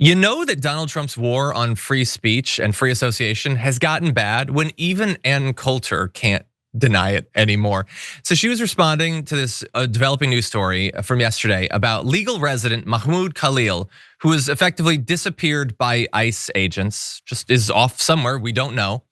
You know that Donald Trump's war on free speech and free association has gotten bad when even Ann Coulter can't deny it anymore. So she was responding to this developing news story from yesterday about legal resident Mahmoud Khalil, who was effectively disappeared by ICE agents, just is off somewhere, we don't know.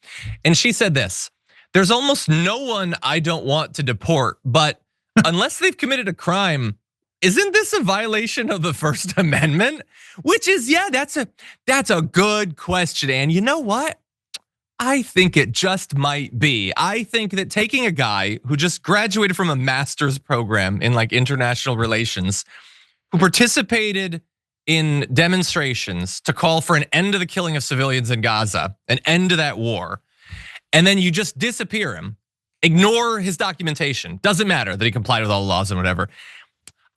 And she said this: "There's almost no one I don't want to deport, but unless they've committed a crime, isn't this a violation of the First Amendment?" Which is, yeah, that's a good question. And you know what? I think it just might be. I think that taking a guy who just graduated from a master's program in like international relations, who participated in demonstrations to call for an end to the killing of civilians in Gaza, an end to that war, and then you just disappear him, ignore his documentation. Doesn't matter that he complied with all the laws and whatever.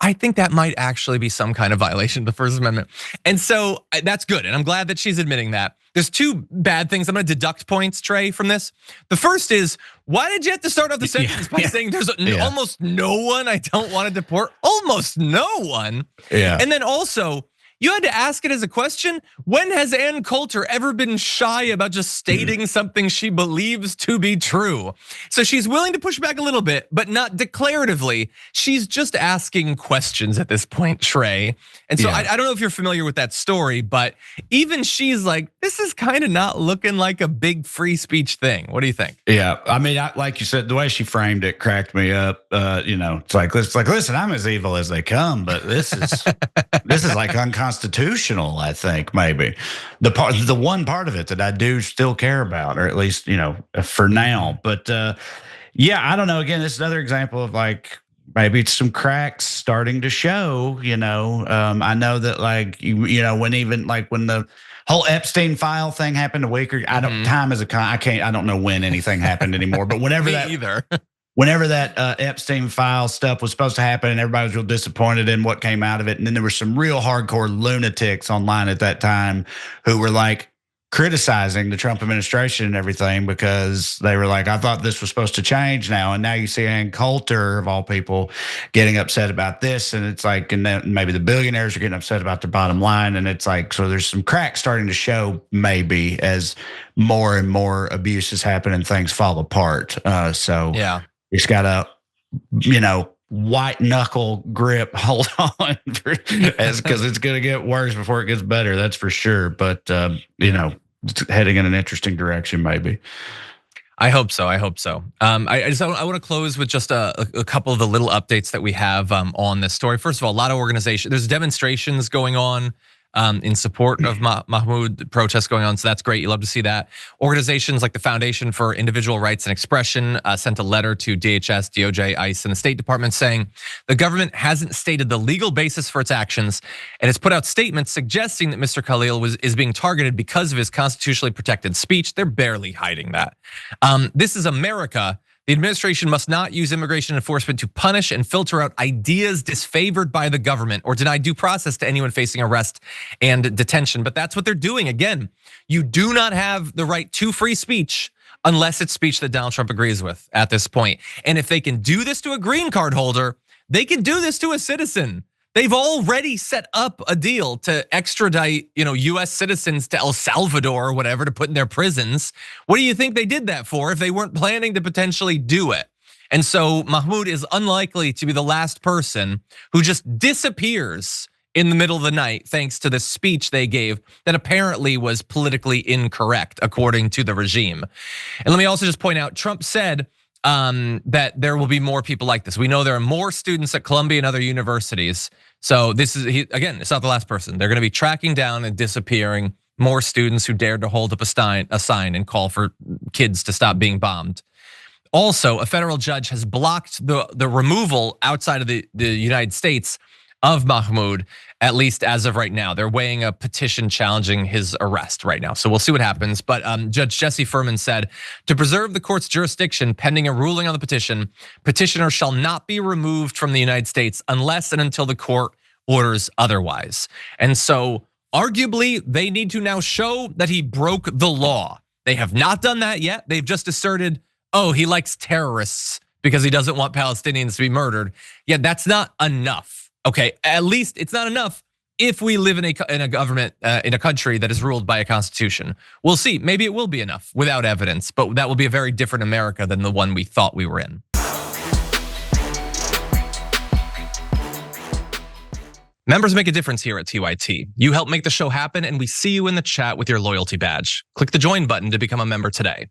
I think that might actually be some kind of violation of the First Amendment. And so that's good. And I'm glad that she's admitting that. There's two bad things. I'm gonna deduct points, Trey, from this. The first is, why did you have to start off the sentence by saying there's almost no one I don't want to deport? Almost no one. Yeah. And then also, you had to ask it as a question. When has Ann Coulter ever been shy about just stating something she believes to be true? So she's willing to push back a little bit, but not declaratively. She's just asking questions at this point, Trey. And so I don't know if you're familiar with that story, but even she's like, this is kind of not looking like a big free speech thing. What do you think? Yeah, I mean, like you said, the way she framed it cracked me up. It's like, listen, I'm as evil as they come, but this is like unconstitutional. I think maybe the one part of it that I do still care about, or at least for now. But yeah, I don't know. Again, this is another example of like maybe it's some cracks starting to show. I know that when the whole Epstein file thing happened a week or time is I don't know when anything happened anymore, but whenever whenever that Epstein file stuff was supposed to happen, and everybody was real disappointed in what came out of it. And then there were some real hardcore lunatics online at that time who were like criticizing the Trump administration and everything, because they were like, I thought this was supposed to change now. And now you see Ann Coulter, of all people, getting upset about this. And it's like, and then maybe the billionaires are getting upset about the bottom line. And it's like, so there's some cracks starting to show maybe as more and more abuses happen and things fall apart. So yeah, you just gotta, white knuckle grip, hold on, because it's gonna get worse before it gets better. That's for sure. But it's heading in an interesting direction, maybe. I hope so. I want to close with just a couple of the little updates that we have on this story. First of all, a lot of organizations. There's demonstrations going on in support of Mahmoud, protests going on, so that's great. You love to see that. Organizations like the Foundation for Individual Rights and Expression sent a letter to DHS, DOJ, ICE, and the State Department saying the government hasn't stated the legal basis for its actions, and has put out statements suggesting that Mr. Khalil is being targeted because of his constitutionally protected speech. They're barely hiding that. This is America. The administration must not use immigration enforcement to punish and filter out ideas disfavored by the government or deny due process to anyone facing arrest and detention. But that's what they're doing. Again, you do not have the right to free speech unless it's speech that Donald Trump agrees with at this point. And if they can do this to a green card holder, they can do this to a citizen. They've already set up a deal to extradite, US citizens to El Salvador or whatever to put in their prisons. What do you think they did that for if they weren't planning to potentially do it? And so Mahmoud is unlikely to be the last person who just disappears in the middle of the night thanks to the speech they gave that apparently was politically incorrect according to the regime. And let me also just point out, Trump said that there will be more people like this. We know there are more students at Columbia and other universities. So this is, again, it's not the last person. They're gonna be tracking down and disappearing more students who dared to hold up a sign and call for kids to stop being bombed. Also, a federal judge has blocked the removal outside of the United States of Mahmoud, at least as of right now. They're weighing a petition challenging his arrest right now. So we'll see what happens. But Judge Jesse Furman said, to preserve the court's jurisdiction pending a ruling on the petition, petitioner shall not be removed from the United States unless and until the court orders otherwise. And so arguably they need to now show that he broke the law. They have not done that yet. They've just asserted, oh, he likes terrorists because he doesn't want Palestinians to be murdered. Yeah, that's not enough. Okay, at least it's not enough if we live in a government, in a country that is ruled by a constitution. We'll see, maybe it will be enough without evidence, but that will be a very different America than the one we thought we were in. Members make a difference here at TYT. You help make the show happen, and we see you in the chat with your loyalty badge. Click the join button to become a member today.